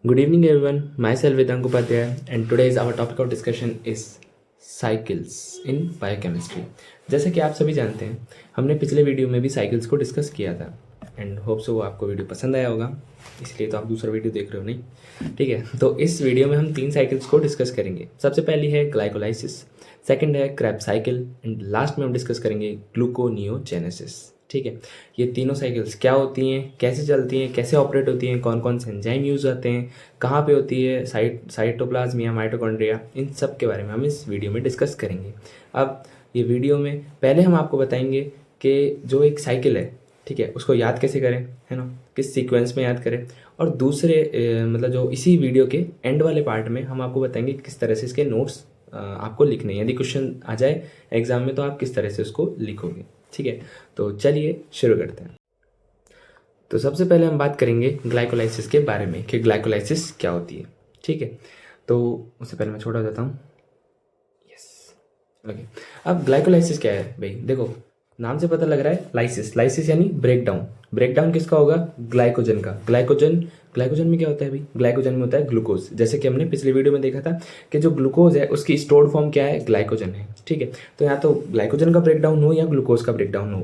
Good evening, everyone. Myself Vedant Upadhyay, and today's our topic of discussion is cycles in biochemistry. जैसे कि आप सभी जानते हैं, हमने पिछले वीडियो में भी साइकिल्स को डिस्कस किया था एंड होप सो आपको वीडियो पसंद आया होगा, इसलिए तो आप दूसरा वीडियो देख रहे हो नहीं, ठीक है। तो इस वीडियो में हम 3 साइकिल्स को डिस्कस करेंगे। सबसे पहली है ग्लाइकोलाइसिस, सेकंड है क्रेब्स साइकिल एंड लास्ट में हम डिस्कस करेंगे ग्लूकोनियोजेनेसिस, ठीक है। ये तीनों साइकिल्स क्या होती हैं, कैसे चलती हैं, कैसे ऑपरेट होती हैं, कौन कौन से एंजाइम यूज़ होते हैं, कहाँ पे होती है, साइटोप्लाज्म या माइटोकॉन्ड्रिया, इन सब के बारे में हम इस वीडियो में डिस्कस करेंगे। अब ये वीडियो में पहले हम आपको बताएंगे कि जो एक साइकिल है, ठीक है, उसको याद कैसे करें, है ना, किस सीक्वेंस में याद करें, और दूसरे मतलब जो इसी वीडियो के एंड वाले पार्ट में हम आपको बताएंगे किस तरह से इसके नोट्स आपको लिखने हैं। यदि क्वेश्चन आ जाए एग्जाम में तो आप किस तरह से उसको लिखोगे, ठीक है। तो चलिए शुरू करते हैं। तो सबसे पहले हम बात करेंगे ग्लाइकोलाइसिस के बारे में कि ग्लाइकोलाइसिस क्या होती है, ठीक है। तो उससे पहले मैं छोटा हो जाता हूँ, यस, ओके। अब ग्लाइकोलाइसिस क्या है भाई, देखो नाम से पता लग रहा है लाइसिस, लाइसिस यानी ब्रेकडाउन। ब्रेकडाउन किसका होगा? ग्लाइकोजन का। ग्लाइकोजन में क्या होता है भाई? ग्लाइकोजन में होता है ग्लूकोज। जैसे कि हमने पिछले वीडियो में देखा था कि जो ग्लूकोज है उसकी स्टोर्ड फॉर्म क्या है? ग्लाइकोजन है, ठीक है। तो यहाँ तो ग्लाइकोजन का ब्रेकडाउन हो या ग्लूकोज का ब्रेकडाउन हो,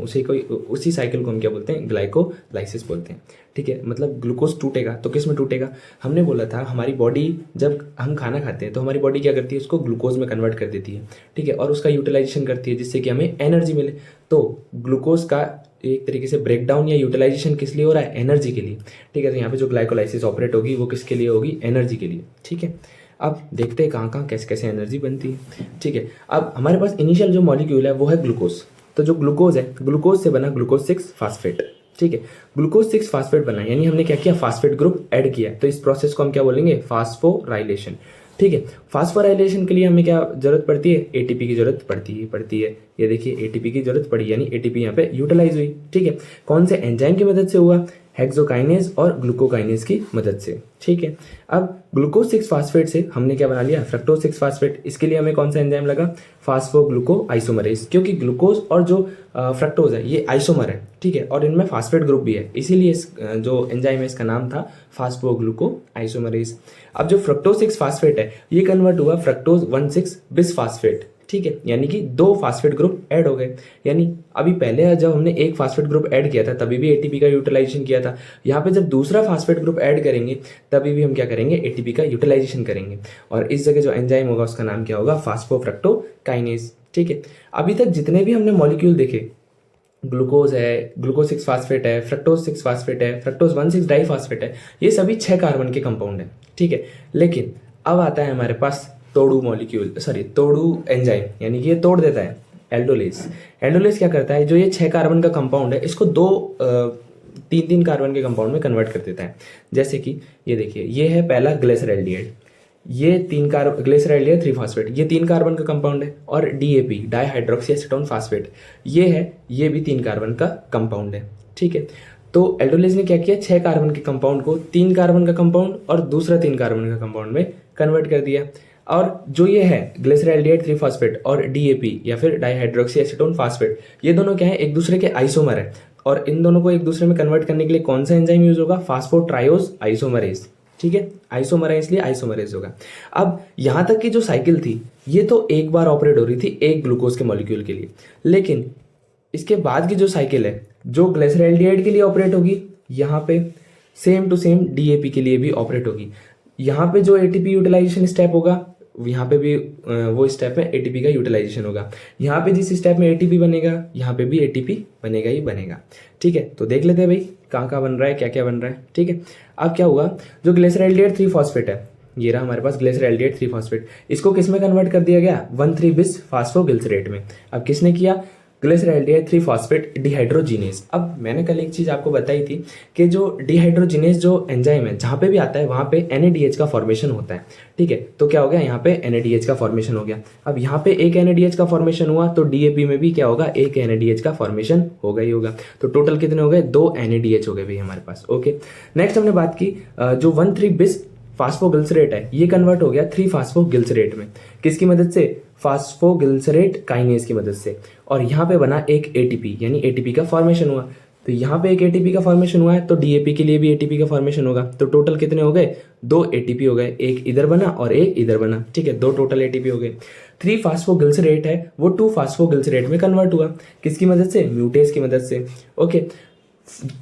उसी साइकिल को हम क्या बोलते हैं? ग्लाइकोलाइसिस बोलते हैं, ठीक है। मतलब ग्लूकोज टूटेगा तो किस में टूटेगा? हमने बोला था हमारी बॉडी जब हम खाना खाते हैं तो हमारी बॉडी क्या करती है? उसको ग्लूकोज में कन्वर्ट कर देती है, ठीक है, और उसका यूटिलाइजेशन करती है जिससे कि हमें एनर्जी मिले। तो ग्लूकोज का एक तरीके से ब्रेकडाउन या यूटिलाइजेशन किस लिए हो रहा है? एनर्जी के लिए, ठीक है। तो यहाँ पे जो ग्लाइकोलाइसिस ऑपरेट होगी वो किसके लिए होगी? एनर्जी के लिए, ठीक है। अब देखते हैं कहाँ कहाँ कैसे कैसे एनर्जी बनती है, ठीक है। अब हमारे पास इनिशियल जो मॉलिक्यूल है वो है ग्लूकोज। तो जो ग्लूकोज है, ग्लूकोज से बना ग्लूकोज 6 फास्फेट, ठीक है। ग्लूकोज 6 फास्फेट बना, यानी हमने क्या किया? फास्फेट ग्रुप ऐड किया। तो इस प्रोसेस को हम क्या बोलेंगे? फास्फोराइलेशन, ठीक है। फास्फोराइलेशन के लिए हमें क्या जरूरत पड़ती है? एटीपी की जरूरत पड़ती है। ये देखिए एटीपी की जरूरत पड़ी, यानी एटीपी यहाँ पे यूटिलाइज हुई, ठीक है। कौन से एंजाइम की मदद से हुआ? हेक्सोकाइनेज और ग्लूकोकाइनेज की मदद से, ठीक है। अब ग्लूकोज 6 फास्फेट से हमने क्या बना लिया? Fructose 6 phosphate. इसके लिए हमें कौन सा एंजाइम लगा? फास्फोग्लूको आइसोमरेज, क्योंकि ग्लूकोज और जो फ्रक्टोज है ये आइसोमर है, ठीक है, और इनमें फास्फेट ग्रुप भी है, इसीलिए इस जो एंजाइम है इसका नाम था फास्फोग्लूको आइसोमरेज। अब जो फ्रक्टोज 6 फास्फेट है ये कन्वर्ट हुआ फ्रक्टोज 1,6 बिस फास्फेट, ठीक है, यानी कि 2 फास्फेट ग्रुप ऐड हो गए। यानी अभी पहले जब हमने एक फास्फेट ग्रुप ऐड किया था तभी भी एटीपी का यूटिलाइजेशन किया था। यहाँ पे जब दूसरा फास्फेट ग्रुप ऐड करेंगे तभी भी हम क्या करेंगे? एटीपी का यूटिलाइजेशन करेंगे, और इस जगह जो एंजाइम होगा उसका नाम क्या होगा? फास्फोफ्रक्टोकाइनेज, ठीक है। अभी तक जितने भी हमने मॉलिक्यूल देखे, ग्लूकोज है, ग्लूकोज 6 फास्फेट है, फ्रक्टोज 6 फास्फेट है, फ्रक्टोज 1,6 डाइफास्फेट है, ये सभी 6 कार्बन के कंपाउंड है, ठीक है। लेकिन अब आता है हमारे पास तोड़ू एंजाइम, यानी कि ये तोड़ देता है एल्डोलेज। एल्डोलेज क्या करता है? जो ये 6 कार्बन का कंपाउंड है इसको 3 कार्बन के कंपाउंड में कन्वर्ट कर देता है। जैसे कि ये देखिए, ये है पहला ग्लिसरैल्डिएट, ये 3 कार्बन ग्लिसरैल्डिएट 3 फास्फेट, ये 3 कार्बन का कंपाउंड है, और डीएपी डाइहाइड्रोक्सी एसीटोन फास्फेट ये भी 3 कार्बन का कंपाउंड है, ठीक है। तो एल्डोलेज ने क्या किया? 6 कार्बन के कंपाउंड को 3 कार्बन का कंपाउंड और दूसरा 3 कार्बन का कंपाउंड में कन्वर्ट कर दिया। और जो ये है ग्लिसरैल्डिएट 3 फास्फेट और डीएपी या फिर डाइहाइड्रोक्सी एसीटोन फास्फेट, ये दोनों क्या है? एक दूसरे के आइसोमर है, और इन दोनों को एक दूसरे में कन्वर्ट करने के लिए कौन सा एंजाइम यूज होगा? फास्फोट्रायोज आइसोमरेज, ठीक है। आइसोमर है इसलिए आइसोमरेज होगा। अब यहां तक की जो साइकिल थी ये तो एक बार ऑपरेट हो रही थी एक ग्लूकोज के मॉलिक्यूल के लिए, लेकिन इसके बाद की जो साइकिल है जो ग्लिसरैल्डिएट के लिए ऑपरेट होगी, यहाँ पे सेम टू सेम डीएपी के लिए भी ऑपरेट होगी। यहाँ पे जो एटीपी यूटिलाइजेशन स्टेप होगा यहाँ पे भी वो स्टेप में एटीपी का यूटिलाइजेशन होगा। यहाँ पे जिस स्टेप में एटीपी बनेगा यहाँ पे भी एटीपी बनेगा ही बनेगा, ठीक है। तो देख लेते हैं भाई कहाँ कहाँ बन रहा है, क्या क्या बन रहा है, ठीक है। अब क्या हुआ? जो ग्लिसरैल्डिएट 3 फास्फेट है, ये रहा हमारे पास ग्लिसरैल्डिएट 3 फास्फेट, इसको किस में कन्वर्ट कर दिया गया? 1,3 बिस फास्फोग्लिसरेट में। अब किसने किया? ग्लिसरैल्डिएट 3 फास्फेट डिहाइड्रोजिनेज। अब मैंने कल एक चीज आपको बताई थी कि जो डिहाइड्रोजिनेज जो एंजाइम है जहां पे भी आता है वहां पे NADH का फॉर्मेशन होता है, ठीक है। तो क्या हो गया? यहाँ पे NADH का फॉर्मेशन हो गया। अब यहाँ पे एक NADH का फॉर्मेशन हुआ तो डीएपी में भी क्या होगा? एक NADH का फॉर्मेशन होगा ही होगा। तो टोटल कितने हो गए? 2 NADH हो गए भाई हमारे पास, ओके। नेक्स्ट हमने बात की जो 1,3 बिस फास्फोग्लिसरेट है ये कन्वर्ट हो गया 3 फास्फोग्लिसरेट में, किसकी मदद से? फास्फोग्लिसरेट काइनेज की मदद से, और यहाँ पे बना एक एटीपी, यानी एटीपी का फॉर्मेशन हुआ। तो यहाँ पे एक एटीपी का फॉर्मेशन हुआ है, तो डीएपी के लिए भी एटीपी का फॉर्मेशन होगा। तो टोटल कितने हो गए, 2 एटीपी हो गए, एक इधर बना और एक इधर बना, ठीक है, 2 टोटल एटीपी हो गए। 3 फास्फोगिल्सरेट है वो 2 फास्फोगिल्सरेट में कन्वर्ट हुआ, किसकी मदद से, म्यूटेस की मदद से। ओके,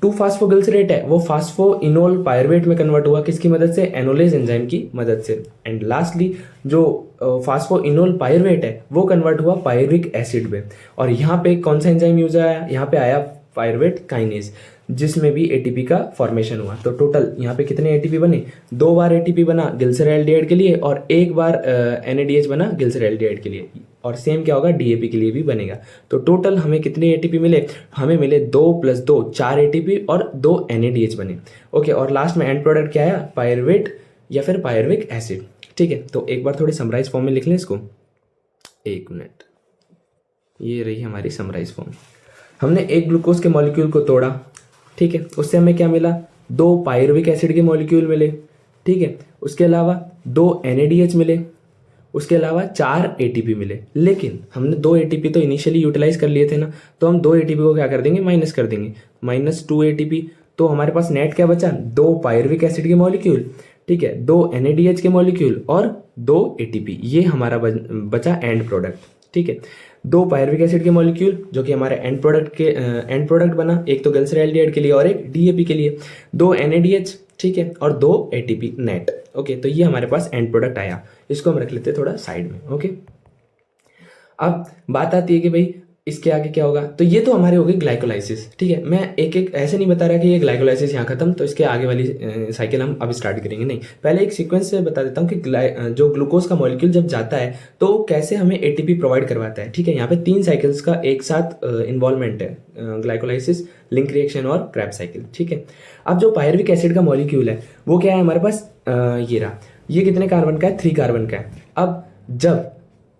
2 फास्फोगिल्सरेट है वो फास्फोइनोल पायरुवेट में कन्वर्ट हुआ, किसकी मदद से, एनोलेज एंजाइम की मदद से। एंड लास्टली जो फास्फोइनोल पायरुवेट है वो कन्वर्ट हुआ पायरुविक एसिड में। और यहाँ पे कौन सा एंजाइम यूज आया, यहाँ पे आया पायरुवेट काइनेज, जिसमें भी एटीपी का फॉर्मेशन हुआ। तो टोटल यहाँ पे कितने एटीपी बने, 2 बार एटीपी बना ग्लिसरॉल्डिहाइड के लिए और 1 बार एनएडीएच बना ग्लिसरॉल्डिहाइड के लिए, और सेम क्या होगा डीएपी के लिए भी बनेगा। तो टोटल हमें कितने एटीपी मिले, हमें मिले 2 + 2 4 एटीपी और 2 एनएडीएच बने। ओके, और लास्ट में एंड प्रोडक्ट क्या आया, पायरुवेट या फिर पायरुविक एसिड। ठीक है, तो एक बार थोड़ी समराइज फॉर्म में लिख लें इसको, 1 मिनट। ये रही हमारी समराइज फॉर्म। हमने एक ग्लूकोज के मॉलिक्यूल को तोड़ा, ठीक है, उससे हमें क्या मिला, 2 पायरुविक एसिड के मॉलिक्यूल मिले, ठीक है, उसके अलावा 2 NADH मिले, उसके अलावा 4 ATP मिले। लेकिन हमने 2 ATP तो इनिशियली यूटिलाइज कर लिए थे ना, तो हम 2 ATP को क्या कर देंगे, माइनस कर देंगे, -2 ATP। तो हमारे पास नेट क्या बचा, 2 पायरुविक एसिड के मॉलिक्यूल, ठीक है, 2 NADH के मॉलिक्यूल और 2 ATP, ये हमारा बचा एंड प्रोडक्ट। ठीक है, 2 पायरुविक एसिड के मॉलिक्यूल जो कि हमारे एंड प्रोडक्ट बना, एक तो ग्लिसरॉल्डिहाइड के लिए और एक DAP के लिए, 2 NADH, ठीक है, और 2 ATP नेट। ओके, तो ये हमारे पास एंड प्रोडक्ट आया, इसको हम रख लेते हैं थोड़ा साइड में। ओके, अब बात आती है कि भाई इसके आगे क्या होगा। तो ये तो हमारे हो गई ग्लाइकोलाइसिस, ठीक है। मैं एक एक ऐसे नहीं बता रहा कि ये ग्लाइकोलाइसिस यहाँ खत्म तो इसके आगे वाली साइकिल हम अब स्टार्ट करेंगे, नहीं, पहले एक सीक्वेंस से बता देता हूँ कि जो ग्लूकोज का मॉलिक्यूल जब जाता है तो कैसे हमें एटीपी प्रोवाइड करवाता है। ठीक है, यहाँ पे 3 साइकिल्स का एक साथ इन्वॉल्वमेंट है, ग्लाइकोलाइसिस, लिंक रिएक्शन और क्रैब साइकिल। ठीक है, अब जो पायरुविक एसिड का मॉलिक्यूल है वो क्या है हमारे पास, ये रहा, ये कितने कार्बन का है, 3 कार्बन का है। अब जब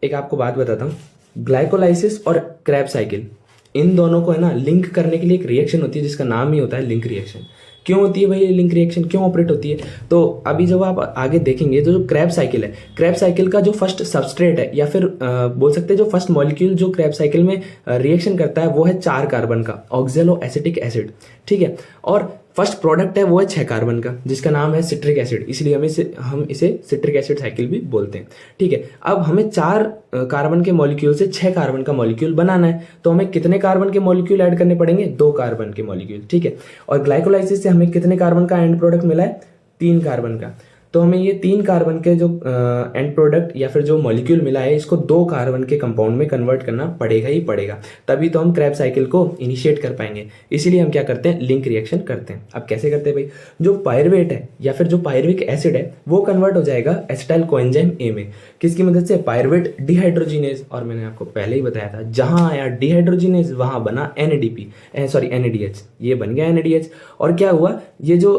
एक आपको बात बताता हूँ, ग्लाइकोलाइसिस और क्रैब साइकिल, इन दोनों को है ना लिंक करने के लिए एक रिएक्शन होती है जिसका नाम ही होता है लिंक रिएक्शन। क्यों होती है भाई ये लिंक रिएक्शन, क्यों ऑपरेट होती है, तो अभी जब आप आगे देखेंगे तो जो क्रैब साइकिल है, क्रैब साइकिल का जो फर्स्ट सबस्ट्रेट है या फिर बोल सकते हैं जो फर्स्ट मॉलिक्यूल जो क्रैब साइकिल में रिएक्शन करता है वो है 4 कार्बन का ऑक्जेलो एसिटिक एसिड। ठीक है, और फर्स्ट प्रोडक्ट है वो है 6 कार्बन का जिसका नाम है सिट्रिक एसिड, इसलिए हम इसे सिट्रिक एसिड साइकिल भी बोलते हैं। ठीक है, अब हमें 4 कार्बन के मॉलिक्यूल से 6 कार्बन का मॉलिक्यूल बनाना है, तो हमें कितने कार्बन के मॉलिक्यूल ऐड करने पड़ेंगे, 2 कार्बन के मॉलिक्यूल। ठीक है, और ग्लाइकोलाइसिस से हमें कितने कार्बन का एंड प्रोडक्ट मिला है, 3 कार्बन का, तो हमें ये 3 कार्बन के जो एंड प्रोडक्ट या फिर जो मॉलिक्यूल मिला है इसको 2 कार्बन के कंपाउंड में कन्वर्ट करना पड़ेगा ही पड़ेगा, तभी तो हम क्रैब साइकिल को इनिशिएट कर पाएंगे। इसीलिए हम क्या करते हैं, लिंक रिएक्शन करते हैं। अब कैसे करते हैं भाई, जो पायरुवेट है या फिर जो पायरुविक एसिड है वो कन्वर्ट हो जाएगा एसिटाइल कोएंजाइम ए में, किसकी मदद से, पायरुवेट डिहाइड्रोजिनेज। और मैंने आपको पहले ही बताया था जहां आया डिहाइड्रोजिनेज वहां बना NADH, ये बन गया NADH। और क्या हुआ, ये जो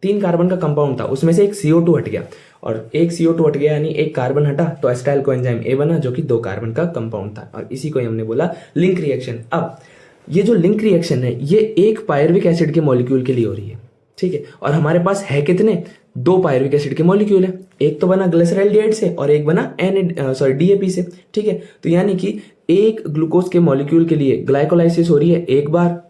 3 कार्बन का कंपाउंड था उसमें से एक CO2 हट गया, और एक CO2 हट गया यानी एक कार्बन हटा तो एसिटाइल कोएंजाइम ए बना जो कि 2 कार्बन का कंपाउंड था, और इसी को हमने बोला लिंक रिएक्शन। अब ये जो लिंक रिएक्शन है ये एक पायरुविक एसिड के मॉलिक्यूल के लिए हो रही है। ठीक है, और हमारे पास है कितने, 2 पायरुविक एसिड के मॉलिक्यूल है, एक तो बना ग्लिसरॉल्डिहाइड से और एक बना DAP से। ठीक है, तो यानी कि एक ग्लूकोज के मॉलिक्यूल के लिए ग्लाइकोलाइसिस हो रही है 1 बार,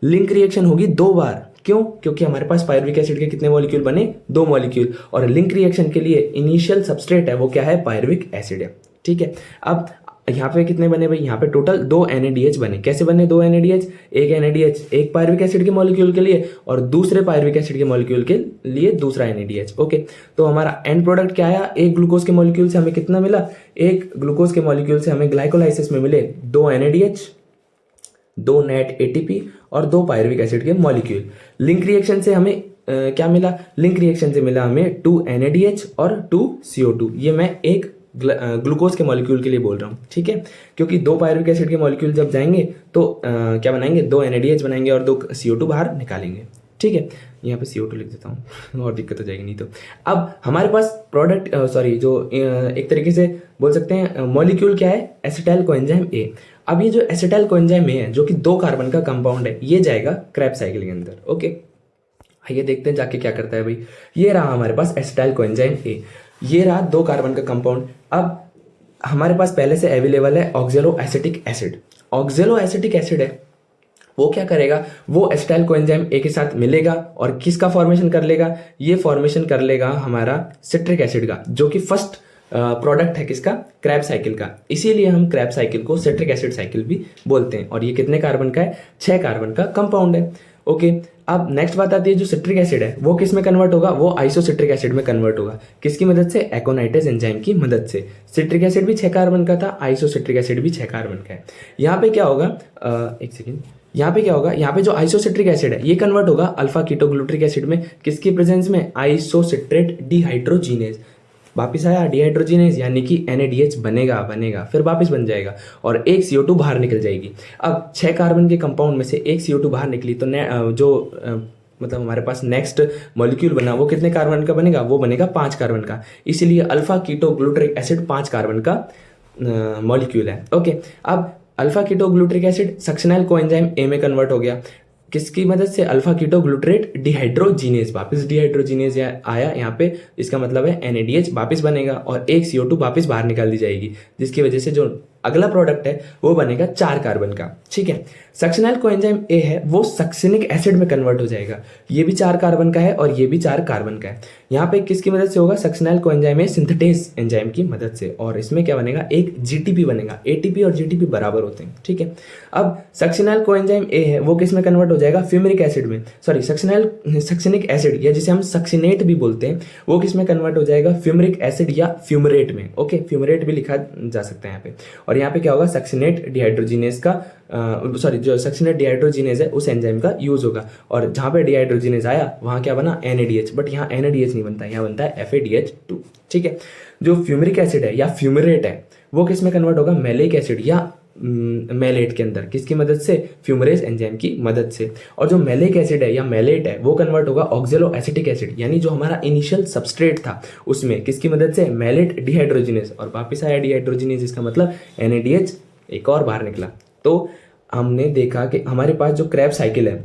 लिंक रिएक्शन होगी 2 बार। क्यों, क्योंकि हमारे पास पायरुविक एसिड के कितने मॉलिक्यूल बने, 2 मॉलिक्यूल, और लिंक रिएक्शन के लिए इनिशियल सबस्ट्रेट है वो क्या है, पायरुविक एसिड है। ठीक है, अब यहाँ पे कितने बने भाई, यहाँ पे टोटल 2 NADH बने। कैसे बने 2 NADH, एक NADH एक पायरुविक एसिड के मॉलिक्यूल के लिए और दूसरे पायरुविक एसिड के मॉलिक्यूल के लिए दूसरा NADH। ओके, तो हमारा एंड प्रोडक्ट क्या आया, एक ग्लूकोज के मॉलिक्यूल से हमें कितना मिला, एक ग्लूकोज के मॉलिक्यूल से हमें ग्लाइकोलाइसिस में मिले 2 NADH, 2 नेट ATP और 2 पायरुविक एसिड के मॉलिक्यूल। लिंक रिएक्शन से हमें क्या मिला, लिंक रिएक्शन से मिला हमें 2 NADH और 2 CO2। ये मैं एक ग्लूकोज के मॉलिक्यूल के लिए बोल रहा हूँ। ठीक है, क्योंकि 2 पायरुविक एसिड के मॉलिक्यूल जब जाएंगे तो क्या बनाएंगे, 2 NADH बनाएंगे और 2 CO2 बाहर निकालेंगे। ठीक है, यहाँ पे CO2 लिख देता हूँ और दिक्कत हो जाएगी नहीं तो। अब हमारे पास प्रोडक्ट जो एक तरीके से बोल सकते हैं मॉलिक्यूल क्या है, एसिटाइल कोएंजाइम ए। अब ये जो एसिटाइल कोएंजाइम ए है जो कि 2 कार्बन का कंपाउंड है ये जाएगा क्रैब साइकिल के अंदर। ओके, आइए देखते हैं जाके क्या करता है भाई। ये रहा हमारे पास एसिटाइल कोएंजाइम ए, ये रहा 2 कार्बन का कंपाउंड। अब हमारे पास पहले से अवेलेबल है ऑक्जेलो एसिटिक एसिड। ऑक्जेलो एसिटिक एसिड है वो क्या करेगा, वो एसिटाइल कोएंजाइम ए के साथ मिलेगा और किसका फॉर्मेशन कर लेगा, ये फॉर्मेशन कर लेगा हमारा सिट्रिक एसिड का, जो कि फर्स्ट प्रोडक्ट है किसका, क्रैब्स साइकिल का। इसीलिए हम क्रैब्स साइकिल को सिट्रिक एसिड साइकिल भी बोलते हैं। और ये कितने कार्बन का है, 6 कार्बन का कंपाउंड है। ओके, अब नेक्स्ट बात आती है, जो सिट्रिक एसिड है वो किस में कन्वर्ट होगा, वो आइसोसिट्रिक एसिड में कन्वर्ट होगा। किसकी मदद से, एकोनाइटिस एंजाइम की मदद से। सिट्रिक एसिड भी 6 कार्बन का था, आइसोसिट्रिक एसिड भी 6 कार्बन का है। यहाँ पे क्या होगा, एक सेकेंड, यहाँ पे क्या होगा, यहाँ पे जो आइसोसिट्रिक एसिड है ये कन्वर्ट होगा अल्फा कीटोग्लूट्रिक एसिड में, किसकी प्रेजेंस में, आइसोसिट्रेट डिहाइड्रोजिनेज। वापिस आया डिहाइड्रोजिनेज, यानी कि NADH बनेगा फिर वापस बन जाएगा और एक CO2 बाहर निकल जाएगी। अब 6 कार्बन के कंपाउंड में से एक CO2 बाहर निकली तो मतलब हमारे पास नेक्स्ट मॉलिक्यूल बना वो कितने कार्बन का बनेगा, वो बनेगा 5 कार्बन का। इसीलिए अल्फा कीटोग्लूट्रिक एसिड 5 कार्बन का मॉलिक्यूल है। ओके, अब अल्फा कीटोग्लूट्रिक एसिड सक्सेनाइल कोएंजाइम ए में कन्वर्ट हो गया, किसकी मदद से, अल्फा कीटोग्लूट्रेट डिहाइड्रोजिनेज। वापस डिहाइड्रोजिनेज आया यहाँ पे, इसका मतलब है NADH वापस बनेगा और एक CO2 वापस बाहर निकाल दी जाएगी, जिसकी वजह से जो अगला प्रोडक्ट है वो बनेगा 4 कार्बन का। ठीक है, सक्सेनाइल कोएंजाइम ए है वो सक्सेनिक एसिड में कन्वर्ट हो जाएगा, ये भी 4 कार्बन का है और ये भी 4 कार्बन का है। यहाँ पे किसकी मदद से होगा, सक्सेनाइल कोएंजाइम ए सिंथेटेज एंजाइम की मदद से, और इसमें क्या बनेगा, एक GTP बनेगा। ATP और GTP बराबर होते हैं। ठीक है, अब सक्सेनाइल कोएंजाइम ए है वो किस में कन्वर्ट हो जाएगा, फ्यूमरिक एसिड में, सॉरी सक्सेनिक एसिड या जिसे हम सक्सिनेट भी बोलते हैं, वो किस में कन्वर्ट हो जाएगा, फ्यूमरिक एसिड या फ्यूमरेट में। ओके, फ्यूमरेट भी लिखा जा सकता है यहाँ पे। और यहाँ पे क्या होगा, सक्सिनेट डिहाइड्रोजिनेज का जो सक्सिनेट डिहाइड्रोजिनेज है उस एंजाइम का यूज होगा, और जहाँ पे डिहाइड्रोजिनेज आया वहाँ क्या बना, NADH, बट यहाँ NADH नहीं बनता, यहाँ बनता है FADH2। ठीक है, जो फ्यूमरिक एसिड है या फ्यूमरेट है वो किस में कन्वर्ट होगा, मैलिक एसिड या मैलेट के अंदर, किसकी मदद से, फ्यूमरेज एंजाइम की मदद से। और जो मैलिक एसिड है या मैलेट है वो कन्वर्ट होगा ऑक्जेलो एसिटिक एसिड, यानी जो हमारा इनिशियल सबस्ट्रेट था उसमें, किसकी मदद से, मैलेट डिहाइड्रोजिनेज, और वापस आया डिहाइड्रोजिनेज, इसका मतलब NADH एक और बाहर निकला। तो हमने देखा कि हमारे पास जो क्रैब्स साइकिल है,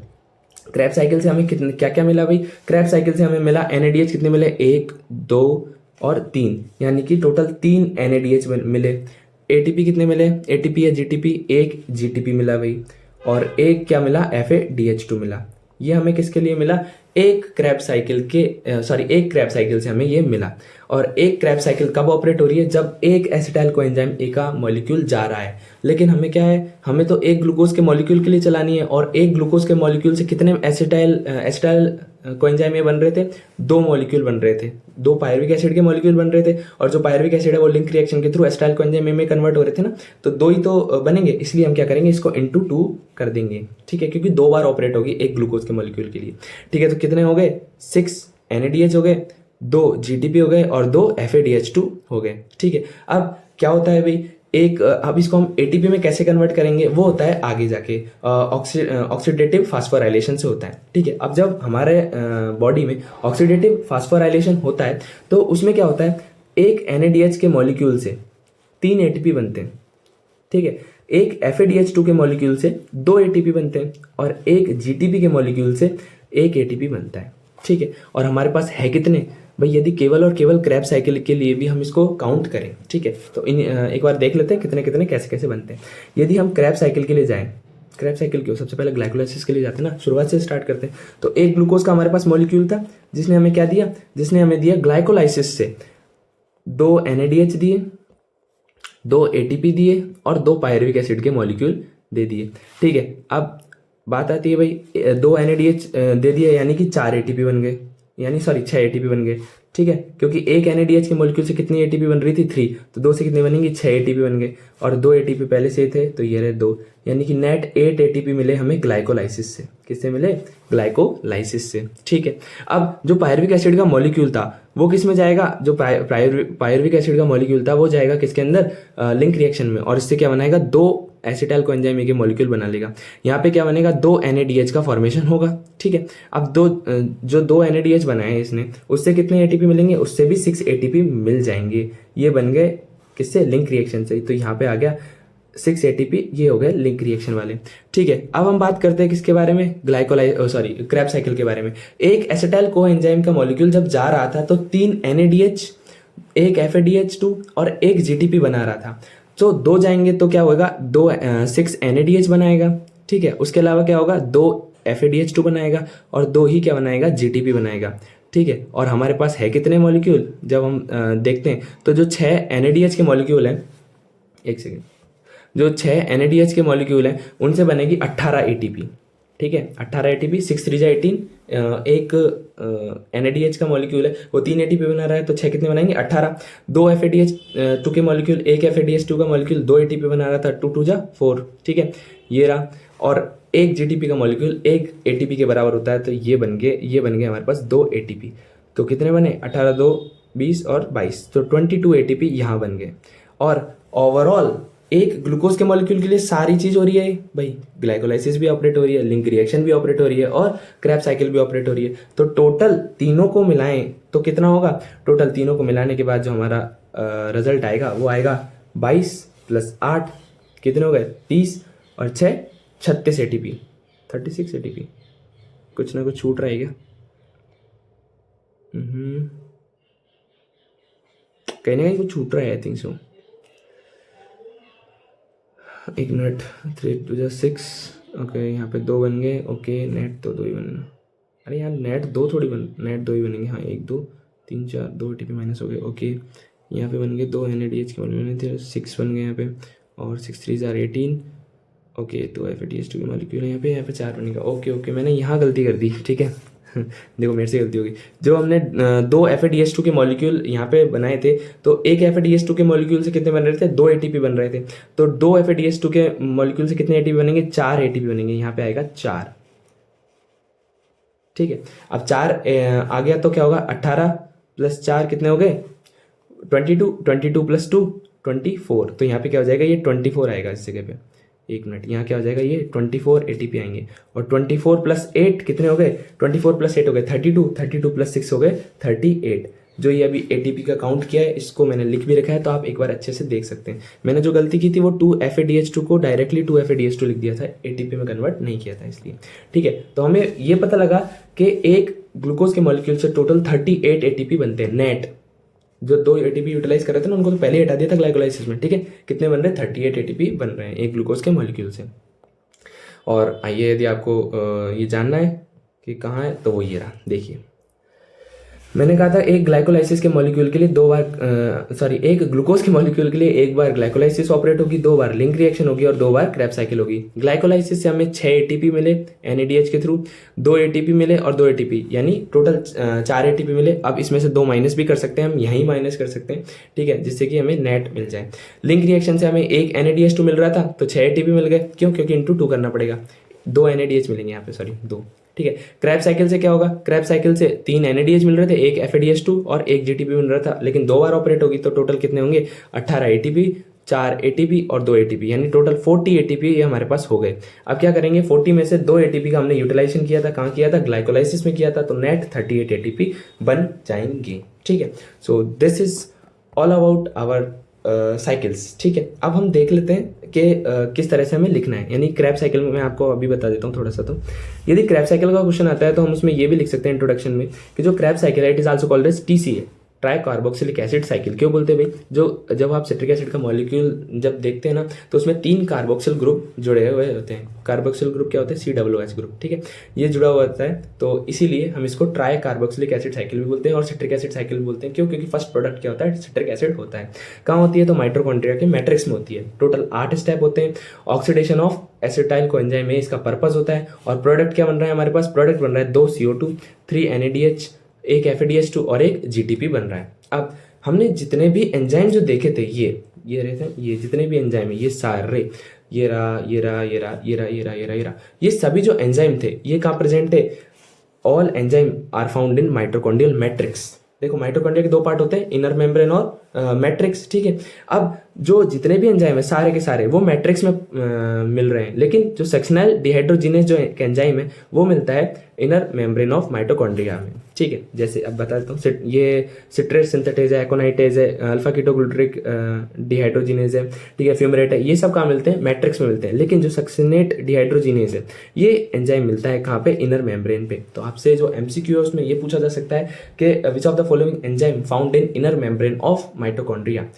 क्रैब्स साइकिल से हमें कितने क्या क्या मिला भाई, क्रैब्स साइकिल से हमें मिला NADH कितने मिले, 1 2 और 3, यानी कि टोटल 3 NADH मिले। ATP कितने मिले, ATP या GTP, एक GTP मिला भाई, और एक क्या मिला, FADH2 मिला। ये हमें किसके लिए मिला, एक क्रैब साइकिल से हमें ये मिला। और एक क्रैब साइकिल कब ऑपरेट हो रही है, जब एक एसिटाइल कोएंजाइम ए का मॉलिक्यूल जा रहा है। लेकिन हमें क्या है, हमें तो एक ग्लूकोज के मॉलिक्यूल के लिए चलानी है, और एक ग्लूकोज के मॉलिक्यूल से कितने एसिटाइल कोएंजाइम ए बन रहे थे, 2 मॉलिक्यूल बन रहे थे, 2 पायरुविक एसिड के मॉलिक्यूल बन रहे थे, और जो पायरुविक एसिड है वो लिंक रिएक्शन के थ्रू एसिटाइल कोएंजाइम ए में कन्वर्ट हो रहे थे ना, तो 2 ही तो बनेंगे। इसलिए हम क्या करेंगे, इसको into 2 कर देंगे। ठीक है, क्योंकि 2 बार ऑपरेट होगी एक ग्लूकोज के मॉलिक्यूल के लिए। ठीक है, तो कितने हो गए, 6 NADH हो गए, 2 GTP हो गए और 2 FADH2 हो गए। ठीक है, अब क्या होता है भाई, अब इसको हम ATP में कैसे कन्वर्ट करेंगे, वो होता है आगे जाके ऑक्सीडेटिव फास्फोराइलेशन से होता है। ठीक है, अब जब हमारे बॉडी में ऑक्सीडेटिव फास्फोराइलेशन होता है तो उसमें क्या होता है, एक NADH के मॉलिक्यूल से 3 ATP बनते हैं। ठीक है, एक FADH2 के मॉलिक्यूल से 2 ATP बनते हैं, और एक GTP के मॉलिक्यूल से 1 ATP बनता है। ठीक है, और हमारे पास है कितने भाई, यदि केवल और केवल क्रैब साइकिल के लिए भी हम इसको काउंट करें। ठीक है, तो एक बार देख लेते हैं कितने कितने कैसे कैसे बनते हैं। यदि हम क्रैब साइकिल के लिए जाएं, क्रैब साइकिल क्यों, सबसे पहले ग्लाइकोलाइसिस के लिए जाते हैं ना, शुरुआत से स्टार्ट करते हैं। तो एक ग्लूकोज का हमारे पास मॉलिक्यूल था, जिसने हमें क्या दिया, जिसने हमें दिया ग्लाइकोलाइसिस से 2 NADH दिए, 2 ATP दिए और 2 पायरुविक एसिड के मॉलिक्यूल दे दिए। ठीक है, अब बात आती है भाई 2 NADH दे दिए, यानी कि 4 ATP बन गए, यानी 6 ATP बन गए। ठीक है, क्योंकि एक NADH के मॉलिक्यूल से कितनी ATP बन रही थी, 3, तो 2 से कितनी बनेंगी, 6 ATP बन गए, और 2 ATP पहले से थे तो ये रहे 2, यानी कि नेट 8 ATP मिले हमें ग्लाइकोलाइसिस से। किससे मिले, ग्लाइकोलाइसिस से। ठीक है, अब जो पायरुविक एसिड का मॉलिक्यूल था वो किस में जाएगा, जो पायरुविक एसिड का मॉलिक्यूल था वो जाएगा किसके अंदर, लिंक रिएक्शन में, और इससे क्या बनाएगा, 2 एसिटाइल कोएंजाइम ए के मॉलिक्यूल बना लेगा। यहाँ पे क्या बनेगा, 2 NADH का फॉर्मेशन होगा। ठीक है, अब जो 2 NADH बनाए हैं इसने, उससे कितने ATP मिलेंगे, उससे भी 6 ATP मिल जाएंगे। ये बन गए किससे, लिंक रिएक्शन से। तो यहाँ पे आ गया 6 ATP, ये हो गए लिंक रिएक्शन वाले। ठीक है, अब हम बात करते हैं किसके बारे में, क्रैब साइकिल के बारे में। एक एसिटाइल कोएंजाइम का मॉलिक्यूल जब जा रहा था तो 3 NADH, एक FADH2 और एक GTP बना रहा था। तो 2 जाएंगे तो क्या होगा, 6 NADH बनाएगा। ठीक है। उसके अलावा क्या होगा, 2 FADH2 बनाएगा और 2 ही क्या बनाएगा, GTP बनाएगा, ठीक है। और हमारे पास है कितने मॉलिक्यूल, जब हम देखते हैं तो जो 6 NADH के मॉलिक्यूल हैं, एक सेकेंड, जो 6 NADH के मॉलिक्यूल हैं उनसे बनेगी 18 ATP, ठीक है। 18 ATP, 6 3 18, एक NADH का मॉलिक्यूल है वो 3 ATP बना रहा है, तो 6 कितने बनाएंगे, 18। 2 FADH2 के मॉलिक्यूल, एक FADH2 का मॉलिक्यूल 2 ATP बना रहा था, 2 2 जा 4, ठीक है, ये रहा। और एक GTP का मॉलिक्यूल एक ATP के बराबर होता है, तो ये बन गए हमारे पास 2 ATP। तो कितने बने, 18 2 20 और 22, तो 22 ATP यहाँ बन गए। और ओवरऑल एक ग्लूकोज के मॉलिक्यूल के लिए सारी चीज हो रही है भाई, ग्लाइकोलाइसिस भी ऑपरेट हो रही है, लिंक रिएक्शन भी ऑपरेट हो रही है और क्रैब साइकिल भी ऑपरेट हो रही है। तो टोटल तीनों को मिलाएं तो कितना होगा, टोटल तीनों को मिलाने के बाद जो हमारा रिजल्ट आएगा वो आएगा 22 + 8 कितने हो गए, 30 और 6 36 ATP, 36 ATP। कुछ ना कुछ छूट रहा है क्या, कहीं ना कहीं कुछ छूट रहा है, आई थिंक सो। एक मिनट, 3 2 6, ओके, यहाँ पे 2 बन गए, ओके, नेट तो 2 ही बनना, अरे यार नेट 2 थोड़ी नेट 2 ही बनेंगे, हाँ 1 2 3 4, 2 ATP माइनस हो गए, ओके। यहाँ पे बन गए 2 NADH के मॉलिक्यूल थे, 6 बन गए यहाँ पे, और 6 3 18, ओके। तो FADH2 के मॉलिक्यूल है यहाँ पे 4 बनेगा, ओके, मैंने यहाँ गलती कर दी, ठीक है। देखो मेरे से गलती होगी, जो हमने 2 FADH2 के मॉलिक्यूल यहाँ पे बनाए थे, तो एक FADH2 के मॉलिक्यूल से कितने बन रहे थे, 2 ATP बन रहे थे। तो 2 FADH2 के मॉलिक्यूल से कितने ATP बनेंगे, 4 ATP बनेंगे, यहाँ पे आएगा 4, ठीक है। अब 4 आ गया तो क्या होगा, 18 + 4 कितने हो गए, 22, 22 + 2 24, तो यहाँ पे क्या हो जाएगा, ये 24 आएगा इस जगह पे। एक मिनट, यहाँ क्या हो जाएगा, ये 24 ATP आएंगे, और 24 + 8 कितने हो गए, 24 + 8 हो गए 32, 32 + 6 हो गए 38। जो ये अभी ATP का काउंट किया है इसको मैंने लिख भी रखा है, तो आप एक बार अच्छे से देख सकते हैं। मैंने जो गलती की थी वो 2 FADH2 को डायरेक्टली 2 FADH2 लिख दिया था, ATP में कन्वर्ट नहीं किया था इसलिए, ठीक है। तो हमें ये पता लगा कि एक ग्लूकोज के मॉलिक्यूल से टोटल 38 ATP बनते हैं नेट। जो 2 ATP यूटिलाइज कर रहे थे ना उनको तो पहले हटा दिया था ग्लाइकोलाइसिस में, ठीक है। कितने बन रहे हैं, 38 ATP बन रहे हैं एक ग्लूकोज के मॉलिक्यूल से। और आइए, यदि आपको ये जानना है कि कहाँ है, तो वो ये रहा, देखिए मैंने कहा था एक ग्लाइकोलाइसिस के मॉलिक्यूल के लिए एक ग्लूकोज के मॉलिक्यूल के लिए एक बार ग्लाइकोलाइसिस ऑपरेट होगी, 2 बार लिंक रिएक्शन होगी और 2 बार क्रैब साइकिल होगी। ग्लाइकोलाइसिस से हमें 6 ATP मिले NADH के थ्रू, 2 ATP मिले और 2 ATP, यानी टोटल 4 ATP मिले। अब इसमें से 2 माइनस भी कर सकते हैं, हम यहीं माइनस कर सकते हैं, ठीक है, जिससे कि हमें नेट मिल जाए। लिंक रिएक्शन से हमें एक NADH2 मिल रहा था, तो 6 ATP मिल गए, क्यों, क्योंकि इंटू 2 करना पड़ेगा, 2 NADH मिलेंगे यहाँ पे, सॉरी 2, ठीक है। क्रैब साइकिल से क्या होगा, क्रैब साइकिल से 3 NADH मिल रहे थे, एक FADH2 और एक GTP मिल रहा था, लेकिन 2 बार ऑपरेट होगी, तो टोटल कितने होंगे, 18 ATP, 4 ATP और 2 ATP, यानी टोटल 40 ATP ये हमारे पास हो गए। अब क्या करेंगे, 40 में से 2 ATP का हमने यूटिलाइजेशन किया था, कहाँ किया था, ग्लाइकोलाइसिस में किया था, तो नेट 38 ATP बन जाएंगे, ठीक है। So this is all about our cycles, ठीक है। अब हम देख लेते हैं कि किस तरह से हमें लिखना है, यानी क्रैब साइकिल में मैं आपको अभी बता देता हूँ थोड़ा सा। तो यदि क्रैब साइकिल का क्वेश्चन आता है तो हम उसमें ये भी लिख सकते हैं इंट्रोडक्शन में कि जो क्रैब साइकिल है it is also called as TCA, tri carboxylic acid cycle. क्यों बोलते हैं भाई, जब आप सिट्रिक एसिड का मॉलिक्यूल जब देखते हैं ना तो उसमें 3 कार्बोक्सिल ग्रुप जुड़े हुए होते हैं। कार्बोक्सिल ग्रुप क्या होते हैं, COOH ग्रुप, ठीक है, ये जुड़ा हुआ होता है, तो इसीलिए हम इसको ट्राई कार्बोक्सिलिक एसिड साइकिल भी बोलते हैं और सिट्रिक एसिड साइकिल भी बोलते हैं। क्यों, क्योंकि फर्स्ट प्रोडक्ट क्या होता है, सिट्रिक एसिड होता है। कहाँ होती है, तो माइटोकॉन्ड्रिया के मैट्रिक्स में होती है। टोटल 8 स्टेप होते हैं, ऑक्सीडेशन ऑफ एसिटाइल कोएंजाइम में इसका पर्पस होता है। और प्रोडक्ट क्या बन रहा है हमारे पास, प्रोडक्ट बन रहा है 2 CO2, 3 NADH, एक FADH2 और एक GTP बन रहा है। अब हमने जितने भी एंजाइम जो देखे थे, ये रहे थे, ये जितने भी एंजाइम है, ये सारे, ये रहा, ये रहा, ये रहा, ये रहा, ये रहा, ये रहा, ये रहा, ये सभी जो एंजाइम थे ये कहाँ प्रेजेंट थे, all enzyme are found in mitochondrial matrix. देखो माइटोकॉन्ड्रिया के 2 पार्ट होते हैं, इनर मेम्ब्रेन और मैट्रिक्स, ठीक है। अब जो जितने भी एंजाइम है सारे के सारे वो मैट्रिक्स में मिल रहे हैं, लेकिन जो सेक्शनल डिहाइड्रोजिनेज जो एंजाइम है वो मिलता है इनर मेम्ब्रेन ऑफ माइटोकॉन्ड्रिया में, ठीक है। जैसे अब बता देता हूँ, ये सिट्रेट सिंथेटेज है, एकोनाइटेज है, अल्फा कीटोग्लूटरिक डिहाइड्रोजिनेज है, ठीक है, फ्यूमरेट है, ये सब कहाँ मिलते हैं, मैट्रिक्स में मिलते हैं। लेकिन जो सक्सिनेट डिहाइड्रोजिनेज है ये एंजाइम मिलता है कहाँ पे, इनर मेम्ब्रेन पे। तो आपसे जो MCQ है उसमें ये पूछा जा सकता है कि which of the following enzyme found in inner membrane of mitochondria.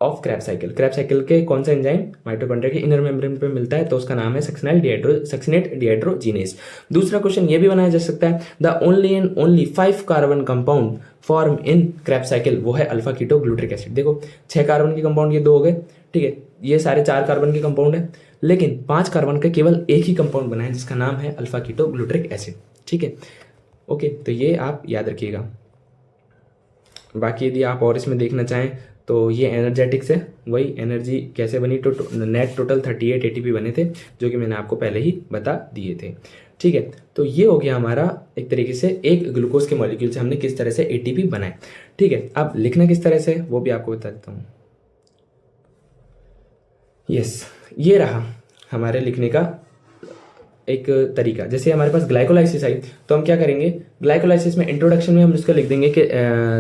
Of Krebs cycle के कौन सा एंजाइम माइटोकॉन्ड्रिया के इनर मेम्ब्रेन पे मिलता है, तो उसका नाम है सक्सिनेट डिहाइड्रोजीनेज। दूसरा क्वेश्चन ये भी बनाया जा सकता है, the only and only 5 carbon compound form in Krebs cycle, वो है अल्फा कीटो ग्लूट्रिक एसिड। देखो 6 कार्बन के कंपाउंड ये 2 हो गए, ठीक है, ये सारे 4 कार्बन के कंपाउंड है, लेकिन 5 कार्बन का केवल एक ही कंपाउंड बना है जिसका नाम है अल्फा कीटो ग्लूट्रिक एसिड, ठीक है। ओके, तो ये आप याद रखिएगा। बाकी यदि आप और इसमें देखना चाहें तो ये एनर्जेटिक्स है, वही एनर्जी कैसे बनी, तो नेट टोटल 38 एटीपी बने थे, जो कि मैंने आपको पहले ही बता दिए थे, ठीक है। तो ये हो गया हमारा एक तरीके से एक ग्लूकोज के मॉलिक्यूल से हमने किस तरह से एटीपी बनाए, ठीक है। अब लिखना किस तरह से वो भी आपको बता देता हूँ। यस, ये रहा हमारे लिखने का एक तरीका। जैसे हमारे पास ग्लाइकोलाइसिस आई तो हम क्या करेंगे, ग्लाइकोलाइसिस में इंट्रोडक्शन में हम इसका लिख देंगे कि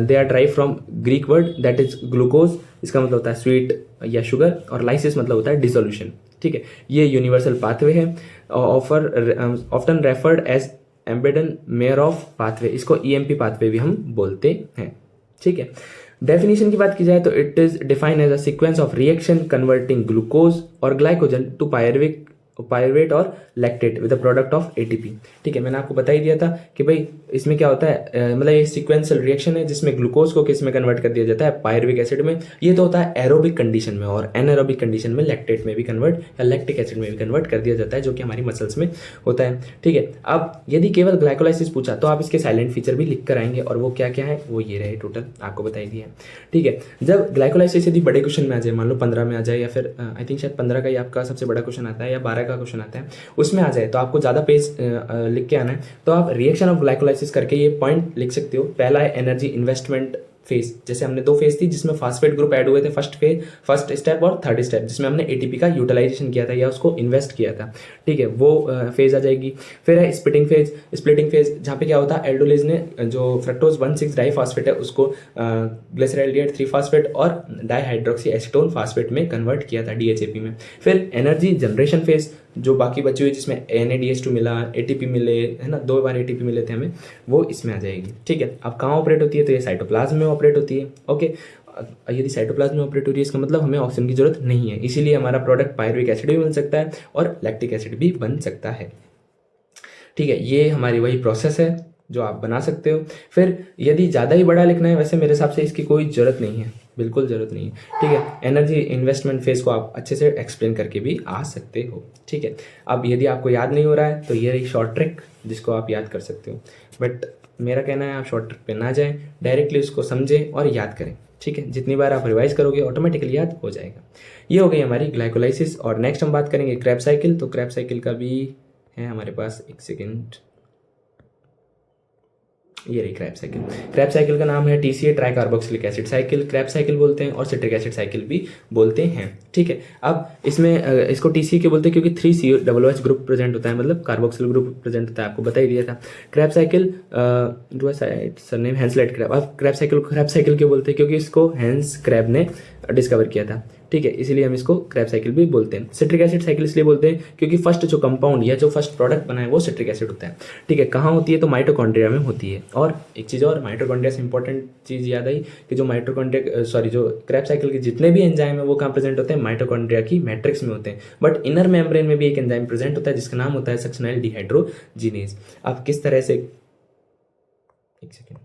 they are drive from Greek word that is glucose, इसका मतलब होता है स्वीट या शुगर, और लाइसिस मतलब होता है डिसोल्यूशन, ठीक है। ये यूनिवर्सल पाथवे है, often referred as Embden Meyerhof pathway, इसको ईएमपी पाथवे भी हम बोलते हैं, ठीक है। डेफिनेशन की बात की जाए तो it is defined as a sequence of reaction converting glucose और ग्लाइकोजन टू पायरुवेट और lactate with the product of ATP, ठीक है। मैंने आपको बता ही दिया था कि भाई इसमें क्या होता है, मतलब ये सीक्वेंशियल रिएक्शन है जिसमें ग्लूकोज को किस में कन्वर्ट कर दिया जाता है, पायरुविक एसिड में। ये तो होता है एरोबिक कंडीशन में, और एनारोबिक कंडीशन में लैक्टेट में भी कन्वर्ट या लैक्टिक एसिड में भी कन्वर्ट कर दिया जाता है, जो कि हमारी मसल्स में होता है, ठीक है। अब यदि केवल ग्लाइकोलाइसिस पूछा तो आप इसके साइलेंट फीचर भी लिख कर आएंगे, और वो क्या क्या है वो ये रहे, टोटल आपको बताई दिया है, ठीक है। जब ग्लाइकोलाइसिस यदि बड़े क्वेश्चन में आ जाए, मान लो 15 में आ जाए, या फिर आई थिंक शायद 15 का ही आपका सबसे बड़ा क्वेश्चन आता है, या 12 का क्वेश्चन आता है, उसमें आ जाए तो आपको ज़्यादा पेज लिख के आना है। तो आप रिएक्शन ऑफ ग्लाइकोलाइसिस करके ये पॉइंट लिख सकते हो। पहला है एनर्जी इन्वेस्टमेंट फेज, जैसे हमने 2 फेज थी जिसमें फास्फेट ग्रुप ऐड हुए थे, फर्स्ट स्टेप और थर्ड स्टेप, जिसमें हमने एटीपी का यूटिलाइजेशन किया था या उसको इन्वेस्ट किया था, ठीक है, वो फेज आ जाएगी। फिर है स्प्लिटिंग फेज जहाँ पे क्या होता है, एल्डोलिज ने जो फ्रक्टोज 1,6 डाइफॉस्फेट है उसको ग्लिसरॉल्डिहाइड 3 फास्फेट और डाइहाइड्रोक्सी एसीटोन फास्फेट में कन्वर्ट किया था, डीएचएपी में। फिर एनर्जी जनरेशन फेज जो बाकी बची हुई जिसमें NADH2 मिला, एटीपी मिले, है ना, 2 बार एटीपी मिले थे हमें, वो इसमें आ जाएगी, ठीक है। अब कहाँ ऑपरेट होती है, तो ये साइटोप्लाज्म में ऑपरेट होती है, ओके। यदि साइटोप्लाज्म में ऑपरेट हो रही है इसका मतलब हमें ऑक्सीजन की जरूरत नहीं है, इसीलिए हमारा प्रोडक्ट पायरुविक एसिड भी बन सकता है और लैक्टिक एसिड भी बन सकता है, ठीक है। ये हमारी वही प्रोसेस है जो आप बना सकते हो। फिर यदि ज़्यादा ही बड़ा लिखना है, वैसे मेरे हिसाब से इसकी कोई ज़रूरत नहीं है, बिल्कुल ज़रूरत नहीं है, ठीक है। एनर्जी इन्वेस्टमेंट फेज को आप अच्छे से एक्सप्लेन करके भी आ सकते हो, ठीक है। अब यदि आपको याद नहीं हो रहा है तो ये रही शॉर्ट ट्रिक जिसको आप याद कर सकते हो, बट मेरा कहना है आप शॉर्ट ट्रिक पे ना जाएं, डायरेक्टली उसको समझें और याद करें, ठीक है। जितनी बार आप रिवाइज करोगे ऑटोमेटिकली याद हो जाएगा। ये हो गई हमारी ग्लाइकोलाइसिस। और नेक्स्ट हम बात करेंगे क्रैब साइकिल। तो क्रैब साइकिल का भी है हमारे पास, एक सेकेंड, ये रही क्रैब साइकिल का नाम है TCA tricarboxylic acid cycle, Krebs cycle बोलते हैं और सिट्रिक एसिड साइकिल भी बोलते हैं, ठीक है। अब इसमें इसको TCA क्यों बोलते हैं, क्योंकि 3COOH ग्रुप प्रेजेंट होता है, मतलब कार्बोक्सिल ग्रुप प्रेजेंट होता है, आपको बता ही दिया था। क्रैब साइकिल सरनेम हैंसलाइट क्रैब। अब क्रैब साइकिल क्यों बोलते हैं, क्योंकि इसको हैंस क्रैब ने डिस्कवर किया था, ठीक है, इसीलिए हम इसको क्रैब साइकिल भी बोलते हैं। सिट्रिक एसिड साइकिल इसलिए बोलते हैं क्योंकि फर्स्ट जो कंपाउंड या जो फर्स्ट प्रोडक्ट बना है वो सिट्रिक एसिड होता है, ठीक है। कहाँ होती है, तो माइटोकॉन्ड्रिया में होती है। और एक चीज़ और, माइटोकॉन्ड्रिया से इंपॉर्टेंट चीज़ याद आई कि जो जो क्रैब साइकिल के जितने भी एंजाइम है वो कहाँ प्रेजेंट होते हैं, माइटोकॉन्ड्रिया की मैट्रिक्स में होते हैं। बट इनर मेम्ब्रेन में भी एक एंजाइम प्रेजेंट होता है जिसका नाम होता है सक्सिनाइल डिहाइड्रोजीनेज। अब किस तरह से, एक सेकेंड,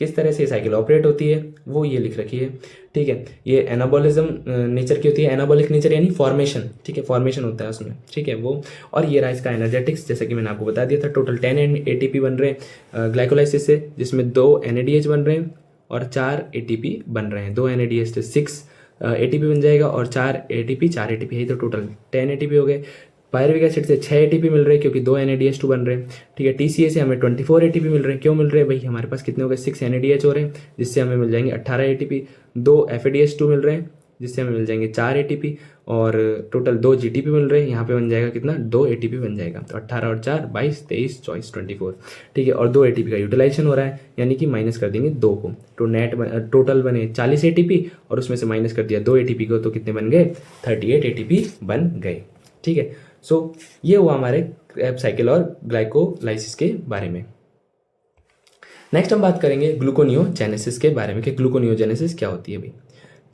किस तरह से ये साइकिल ऑपरेट होती है वो ये लिख रखी है, ठीक है। ये एनाबॉलिज्म नेचर की होती है, एनाबॉलिक नेचर यानी फॉर्मेशन, ठीक है, फॉर्मेशन होता है उसमें, ठीक है वो। और ये रहा इसका एनर्जेटिक्स, जैसे कि मैंने आपको बता दिया था, टोटल 10 ATP बन रहे हैं ग्लाइकोलाइसिस से, जिसमें 2 NADH बन रहे हैं और 4 ATP बन रहे हैं। 2 NADH से 6 ATP बन जाएगा और 4 ATP है, तो टोटल 10 ATP हो गए। पायरुविक एसिड से 6 ATP मिल रहे हैं क्योंकि 2 NADH2 बन रहे हैं, ठीक है। TCA से हमें 24 ATP मिल रहे हैं, क्यों मिल रहे हैं भाई, हमारे पास कितने हो गए, 6 NADH हो रहे हैं, जिससे हमें मिल जाएंगे 18 ATP। 2 FADH2 मिल रहे हैं जिससे हमें मिल जाएंगे 4 ATP, और टोटल 2 GTP मिल रहे हैं, यहाँ पे बन जाएगा कितना, 2 ATP बन जाएगा। तो 18 और 4 22 23 24 24, ठीक है। और 2 ATP का यूटिलाइजेशन हो रहा है, यानी कि माइनस कर देंगे 2 को, तो टोटल बने 40 ATP और उसमें से माइनस कर दिया 2 ATP को, तो कितने बन गए, 38 ATP बन गए, ठीक है। सो ये हुआ हमारे क्रैब साइकिल और ग्लाइकोलाइसिस के बारे में। नेक्स्ट हम बात करेंगे ग्लूकोनियोजेनेसिस के बारे में कि ग्लूकोनियोजेनेसिस क्या होती है भाई।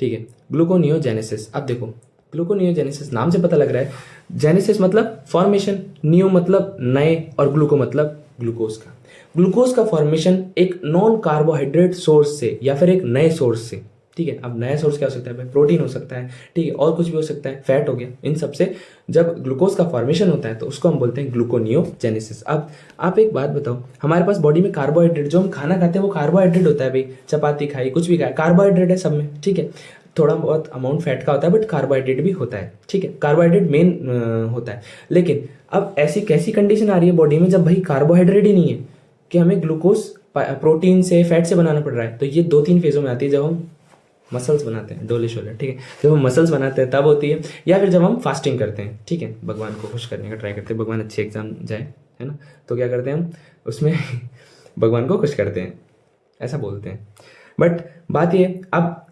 ठीक है, ग्लूकोनियोजेनेसिस, अब देखो ग्लूकोनियोजेनेसिस नाम से पता लग रहा है, जेनेसिस मतलब फॉर्मेशन, नियो मतलब नए, और ग्लूको मतलब ग्लूकोज का। ग्लूकोज का फॉर्मेशन एक नॉन कार्बोहाइड्रेट सोर्स से या फिर एक नए सोर्स से। ठीक है, अब नया सोर्स क्या हो सकता है भाई, प्रोटीन हो सकता है, ठीक है, और कुछ भी हो सकता है, फैट हो गया, इन सब से जब ग्लूकोज का फॉर्मेशन होता है तो उसको हम बोलते हैं ग्लूकोनियोजेनेसिस। अब आप एक बात बताओ, हमारे पास बॉडी में कार्बोहाइड्रेट, जो हम खाना खाते हैं वो कार्बोहाइड्रेट होता है भाई, चपाती खाई, कुछ भी खाया, कार्बोहाइड्रेट है सब में। ठीक है, थोड़ा बहुत अमाउंट फैट का होता है बट कार्बोहाइड्रेट भी होता है। ठीक है, कार्बोहाइड्रेट मेन होता है। लेकिन अब ऐसी कैसी कंडीशन आ रही है बॉडी में जब भाई कार्बोहाइड्रेट ही नहीं है, कि हमें ग्लूकोज प्रोटीन से, फैट से बनाना पड़ रहा है। तो ये 2-3 फेजों में आती है, जब हम मसल्स बनाते हैं, डोले शोले, ठीक है, जब हम मसल्स बनाते हैं तब होती है, या फिर जब हम फास्टिंग करते हैं। ठीक है, भगवान को खुश करने का ट्राई करते हैं, भगवान अच्छे एग्जाम जाए, है ना, तो क्या करते हैं हम उसमें भगवान को खुश करते हैं, ऐसा बोलते हैं। बट बात ये, अब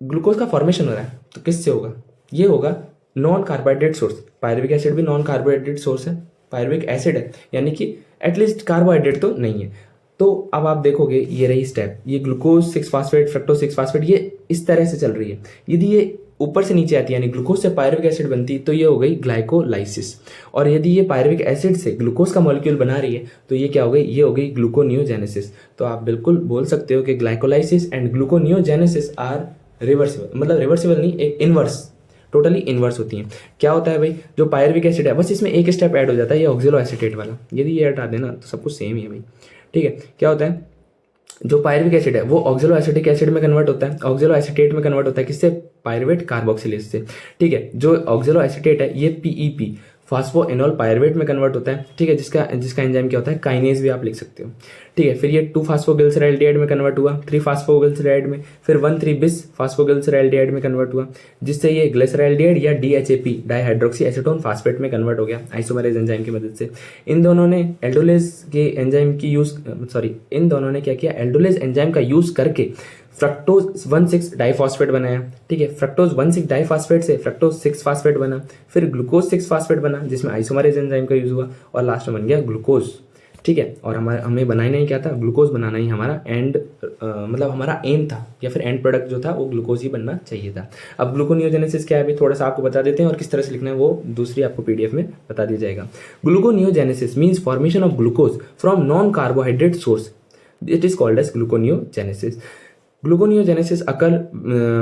ग्लूकोज का फॉर्मेशन हो रहा है तो किससे होगा, ये होगा non carbohydrate source. Pyruvic acid भी नॉन कार्बोहाइड्रेट सोर्स है, पायरुविक एसिड है, यानी कि एटलीस्ट कार्बोहाइड्रेट तो नहीं है। तो अब आप देखोगे ये रही स्टेप, ये ग्लूकोज 6 फास्फेट, फ्रक्टोज 6 फास्फेट, ये इस तरह से चल रही है। यदि ये ऊपर से नीचे आती है, यानी ग्लूकोज से पायरुविक एसिड बनती, तो ये हो गई ग्लाइकोलाइसिस। और यदि ये पायरुविक एसिड से ग्लूकोज का मॉलिक्यूल बना रही है तो ये क्या हो गई, ये हो गई ग्लूकोनियोजेनेसिस। तो आप बिल्कुल बोल सकते हो कि glycolysis and gluconeogenesis are reversible, मतलब रिवर्सिबल नहीं, एक इनवर्स, टोटली इनवर्स होती हैं। क्या होता है भाई, जो पायरुविक एसिड है, बस इसमें एक स्टेप ऐड हो जाता है, ये ऑक्जेलो एसीटेट वाला। यदि ये हटा देना तो सब कुछ सेम ही है भाई। ठीक है, क्या होता है, जो पायरुविक एसिड है वो ऑक्जेलो एसिटिक एसिड में कन्वर्ट होता है, ऑक्जेलो एसीटेट में कन्वर्ट होता है, किससे, पायरुवेट कार्बोक्सिलेज से। ठीक है, जो ऑक्जेलो एसीटेट है ये पीईपी, फास्फोएनोल पायरुवेट में कन्वर्ट होता है। ठीक है, जिसका एंजाइम क्या होता है, काइनेज भी आप लिख सकते हो। ठीक है, फिर ये 2 फास्फोग्लिसराइड में कन्वर्ट हुआ, 3 फास्फोग्लिसराइड में, फिर 1,3 बिस फास्फोग्लिसराइड में कन्वर्ट हुआ, जिससे ये ग्लिसराइड या डीएचएपी, डाइहाइड्रोक्सी एसीटोन फास्फेट में कन्वर्ट हो गया आइसोमेरेज एंजाइम की मदद से। इन दोनों ने क्या किया, एल्डोलेज एंजाइम का यूज करके फ्रक्टोज 1,6 डाइफॉस्फेट बनाया। ठीक है, फ्रक्टोज 1,6 डाइफॉस्फेट से फ्रक्टोज 6 फास्फेट बना, फिर ग्लूकोज 6 फास्फेट बना जिसमें आइसोमेरेज एंजाइम का यूज हुआ, और लास्ट में बन गया ग्लूकोज। ठीक है, और हमें बनाना ही क्या था, ग्लूकोज बनाना ही हमारा मतलब हमारा एम था, या फिर एंड प्रोडक्ट जो था वो ग्लूकोज ही बनना चाहिए था। अब ग्लूकोनियोजेनेसिस क्या है अभी थोड़ा सा आपको बता देते हैं, और किस तरह से लिखना है वो दूसरी आपको पीडीएफ में बता दिया जाएगा। Gluconeogenesis means formation of glucose from non carbohydrate source, it is called as gluconeogenesis. Gluconeogenesis occur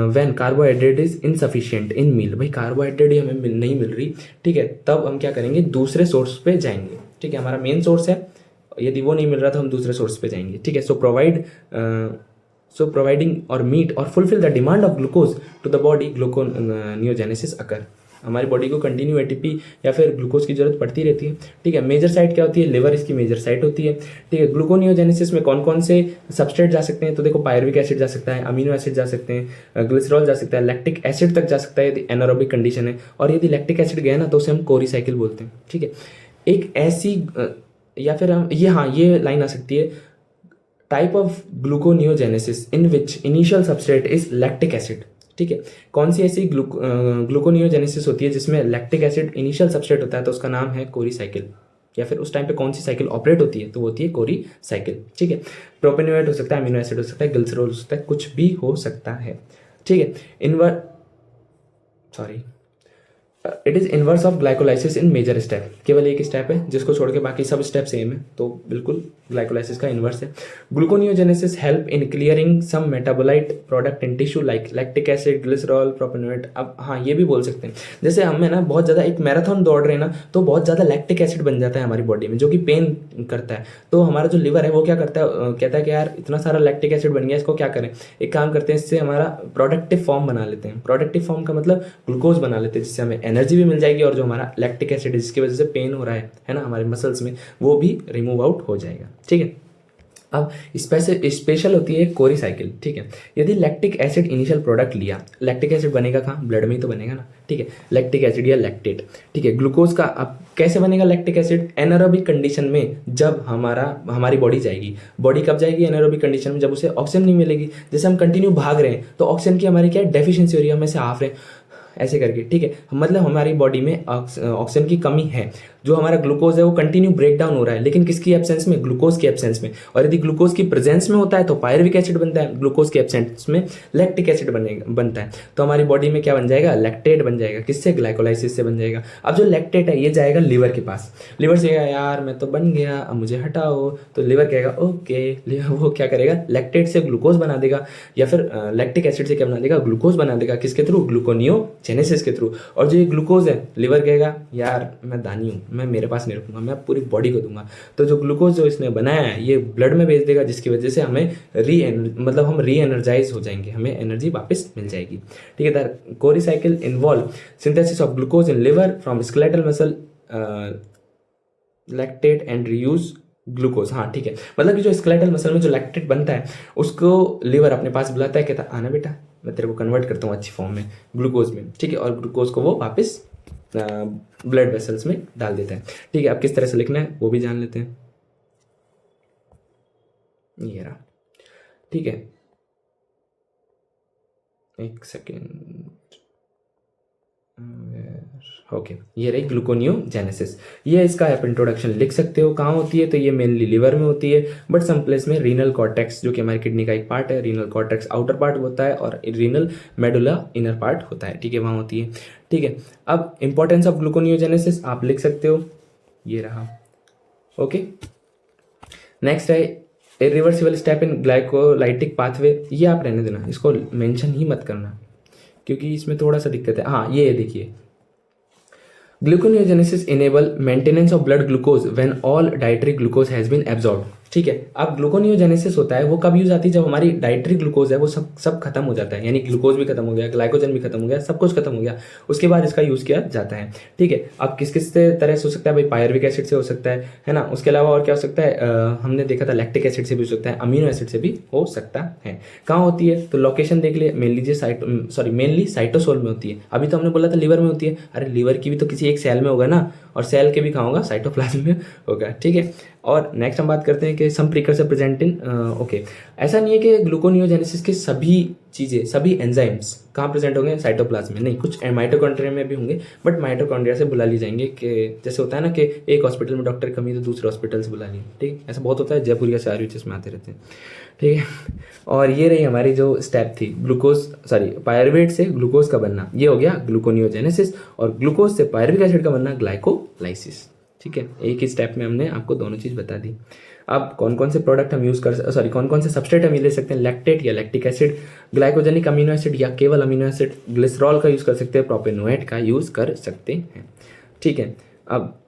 when carbohydrate is insufficient in meal, भाई कार्बोहाइड्रेट ही हमें नहीं मिल रही। ठीक है, तब हम क्या करेंगे, दूसरे सोर्स पे जाएंगे। ठीक है, हमारा मेन सोर्स है, यदि वो नहीं मिल रहा तो हम दूसरे सोर्स पे जाएंगे। ठीक है, सो प्रोवाइडिंग और मीट और fulfil the demand of glucose to the body, gluconeogenesis occur. हमारी बॉडी को कंटिन्यू एटीपी या फिर ग्लूकोज की जरूरत पड़ती रहती है। ठीक है, मेजर साइट क्या होती है, लिवर इसकी मेजर साइट होती है। ठीक है, ग्लूकोनियोजेनेसिस में कौन कौन से सबस्ट्रेट जा सकते हैं, तो देखो पायरुविक एसिड जा सकता है, अमीनो एसिड जा सकते हैं, ग्लिसरॉल जा सकता है, लैक्टिक एसिड तक जा सकता है यदि एनारोबिक कंडीशन है, और यदि लैक्टिक एसिड गया ना तो उसे हम कोरी साइकिल बोलते हैं। ठीक है, एक ऐसी या फिर हम ये लाइन आ सकती है, type of gluconeogenesis in which initial substrate is lactic acid. ठीक है, कौन सी ऐसी ग्लूकोनियोजेनेसिस होती है जिसमें लैक्टिक एसिड इनिशियल सबस्ट्रेट होता है, तो उसका नाम है कोरी साइकिल। या फिर उस टाइम पे कौन सी साइकिल ऑपरेट होती है, तो वो होती है कोरी साइकिल। ठीक है, प्रोपेनोएट हो सकता है, अमीनो एसिड हो सकता है, ग्लिसरॉल हो सकता है, कुछ भी हो सकता है। ठीक है, it is inverse of glycolysis in major step. केवल एक स्टेप है जिसको छोड़ के बाकी सब स्टेप सेम है, तो बिल्कुल ग्लाइकोलाइसिस का इनवर्स है। Gluconeogenesis help in clearing some metabolite product in tissue like lactic acid, glycerol, propanoate. अब ये भी बोल सकते हैं, जैसे हमें ना बहुत ज़्यादा एक मैराथन दौड़ रहे हैं ना, तो बहुत ज़्यादा लैक्टिक एसिड बन जाता है हमारी बॉडी में, जो कि पेन करता है। तो हमारा जो लिवर है वो क्या करता है, कहता है कि यार इतना सारा लैक्टिक एसिड बन गया, इसको क्या करें, एक काम करते हैं, इससे हमारा प्रोडक्टिव फॉर्म बना लेते हैं। प्रोडक्टिव फॉर्म का मतलब ग्लूकोज बना लेते हैं, जिससे हमें एनर्जी भी मिल जाएगी, और जो हमारा लैक्टिक एसिड है जिसकी वजह से पेन हो रहा है ना हमारे मसल्स में, वो भी रिमूव आउट हो जाएगा। ठीक है, अब स्पेशल होती है कोरी साइकिल। ठीक है, यदि लैक्टिक एसिड इनिशियल प्रोडक्ट लिया, लैक्टिक एसिड बनेगा कहाँ, ब्लड में ही तो बनेगा ना। ठीक है, लैक्टिक एसिड या लैक्टेट। ठीक है, ग्लूकोज का अब कैसे बनेगा लैक्टिक एसिड, एनारोबिक कंडीशन में, जब हमारी बॉडी जाएगी। बॉडी कब जाएगी एनारोबिक कंडीशन में, जब उसे ऑक्सीजन नहीं मिलेगी। जैसे हम कंटिन्यू भाग रहे हैं तो ऑक्सीजन की हमारी क्या डेफिशिएंसी हो रही है, हम ऐसे हाफ रहे हैं ऐसे करके। ठीक है, मतलब हमारी बॉडी में ऑक्सीजन की कमी है, जो हमारा ग्लूकोज है वो कंटिन्यू ब्रेक डाउन हो रहा है, लेकिन किसकी एब्सेंस में? ग्लूकोज की एब्सेंस में। और यदि ग्लूकोज की प्रेजेंस में होता है तो पायरुविक एसिड बनता है, ग्लूकोज के एब्सेंस में लैक्टिक एसिड बनता है। तो हमारी बॉडी में क्या बन जाएगा? लैक्टेट बन जाएगा। किससे? ग्लाइकोलाइसिस से बन जाएगा। अब जो लैक्टेट है ये जाएगा लीवर के पास। लीवर से यार मैं तो बन गया, अब मुझे हटाओ। तो लीवर कहेगा ओके, वो क्या करेगा? लैक्टेट से ग्लूकोज बना देगा, या फिर लैक्टिक एसिड से क्या बना देगा? ग्लूकोज बना देगा। किसके थ्रू? ग्लूकोनियोजेनेसिस के थ्रू। और जो ये ग्लूकोज है, लीवर कहेगा यार मैं दानी हूँ, मैं मेरे पास नहीं रखूंगा, मैं पूरी बॉडी को दूंगा। तो जो ग्लूकोज जो इसने बनाया है ये ब्लड में भेज देगा, जिसकी वजह से हमें हम री एनर्जाइज हो जाएंगे, हमें एनर्जी वापस मिल जाएगी। ठीक है। The Cori cycle involve synthesis of glucose in liver from skeletal muscle, lactate and reuse glucose. हाँ ठीक है, मतलब कि जो स्केलेटल मसल में जो लैक्टेट बनता है उसको लिवर अपने पास बुलाता है, कहता है आना बेटा मैं तेरे को कन्वर्ट करता हूँ अच्छी फॉर्म में ग्लूकोज में। ठीक है। और ग्लूकोज को वो वापस ब्लड वेसल्स में डाल देता है। ठीक है। अब किस तरह से लिखना है वो भी जान लेते हैं। ये रहा। ठीक है, एक सेकेंड। ओके, ये रही ग्लूकोनियोजेनेसिस। ये इसका आप इंट्रोडक्शन लिख सकते हो। कहाँ होती है? तो ये मेनली लिवर में होती है, बट सम प्लेस में रीनल कॉर्टेक्स, जो कि हमारी किडनी का एक पार्ट है, रीनल कॉर्टेक्स आउटर पार्ट होता है और रीनल मेडुला इनर पार्ट होता है। ठीक है, वहाँ होती है। ठीक है। अब इंपॉर्टेंस ऑफ ग्लूकोनियोजेनेसिस आप लिख सकते हो, ये रहा। ओके, नेक्स्ट है irreversible step in glycolytic pathway. ये आप रहने देना, इसको मेंशन ही मत करना क्योंकि इसमें थोड़ा सा दिक्कत है। हाँ, ये देखिए, gluconeogenesis enable maintenance of blood glucose when all dietary glucose has been absorb. ठीक है। अब ग्लूकोनियोजेनेसिस होता है वो कब यूज आती है? जब हमारी डाइटरी ग्लूकोज है वो सब खत्म हो जाता है, यानी ग्लूकोज भी खत्म हो गया, ग्लाइकोजन भी खत्म हो गया, सब कुछ खत्म हो गया, उसके बाद इसका यूज किया जाता है। ठीक है। अब किस किस तरह से हो सकता है भाई? पायरुविक एसिड से हो सकता है ना। उसके अलावा और क्या हो सकता है? हमने देखा था लैक्टिक एसिड से भी हो सकता है, अमीनो एसिड से भी हो सकता है। कहाँ होती है? तो लोकेशन देख लिए, मेनली साइटोसोल में होती है। अभी तो हमने बोला था लिवर में होती है, अरे लिवर की भी तो किसी एक सेल में होगा ना, और सेल के भी कहाँ होगा? साइटोप्लाज्म में होगा। ठीक है। और नेक्स्ट हम बात करते हैं कि सम प्रीकर्सर प्रेजेंट इन ओके, ऐसा नहीं है कि ग्लूकोनियोजेनेसिस के सभी चीज़ें, सभी एंजाइम्स कहाँ प्रेजेंट होंगे? साइटोप्लाज्म में नहीं, कुछ माइटोकॉन्ड्रिया में भी होंगे, बट माइटोकॉन्ड्रिया से बुला ली जाएंगे। कि जैसे होता है ना कि एक हॉस्पिटल में डॉक्टर कमी तो दूसरे हॉस्पिटल से बुला ली। ठीक, ऐसा बहुत होता है, जयपुर या CRUHS में आते रहते हैं। ठीक है। और ये रही हमारी जो स्टेप थी, पायरुवेट से ग्लूकोज का बनना, ये हो गया ग्लूकोनियोजेनेसिस, और ग्लूकोज से पायरुविक एसिड का बनना ग्लाइकोलाइसिस। ठीक है, एक ही स्टेप में हमने आपको दोनों चीज़ बता दी। अब कौन कौन से प्रोडक्ट हम यूज़ कौन कौन से सबस्ट्रेट हम ले सकते हैं? लैक्टेट या लैक्टिक एसिड, ग्लाइकोजेनिक अमीनो एसिड या केवल अमीनो एसिड, ग्लिसरॉल का यूज़ कर सकते हैं, प्रोपेनोएट का यूज़ कर सकते हैं। ठीक है। अब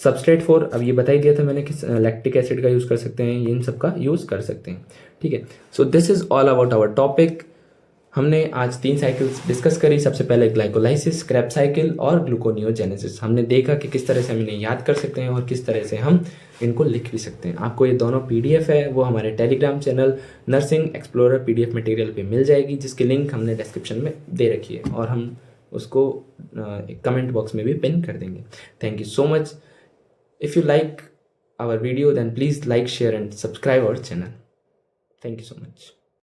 सबस्ट्रेट फॉर, अब ये बता ही दिया था मैंने कि लैक्टिक एसिड का यूज़ कर सकते हैं, इन सब का यूज़ कर सकते हैं। ठीक है। So this is all about our topic. हमने आज 3 साइकिल्स डिस्कस करी। सबसे पहले ग्लाइकोलाइसिस, क्रेब्स साइकिल और ग्लूकोनियोजेनेसिस। हमने देखा कि किस तरह से हम इन्हें याद कर सकते हैं और किस तरह से हम इनको लिख भी सकते हैं। आपको ये दोनों PDF है वो हमारे Telegram channel nursing explorer PDF material पे मिल जाएगी, जिसकी लिंक हमने डिस्क्रिप्शन में दे रखी है, और हम उसको कमेंट बॉक्स में भी पिन कर देंगे। Thank you so much. If you like our video then please like, share and subscribe our channel. Thank you so much.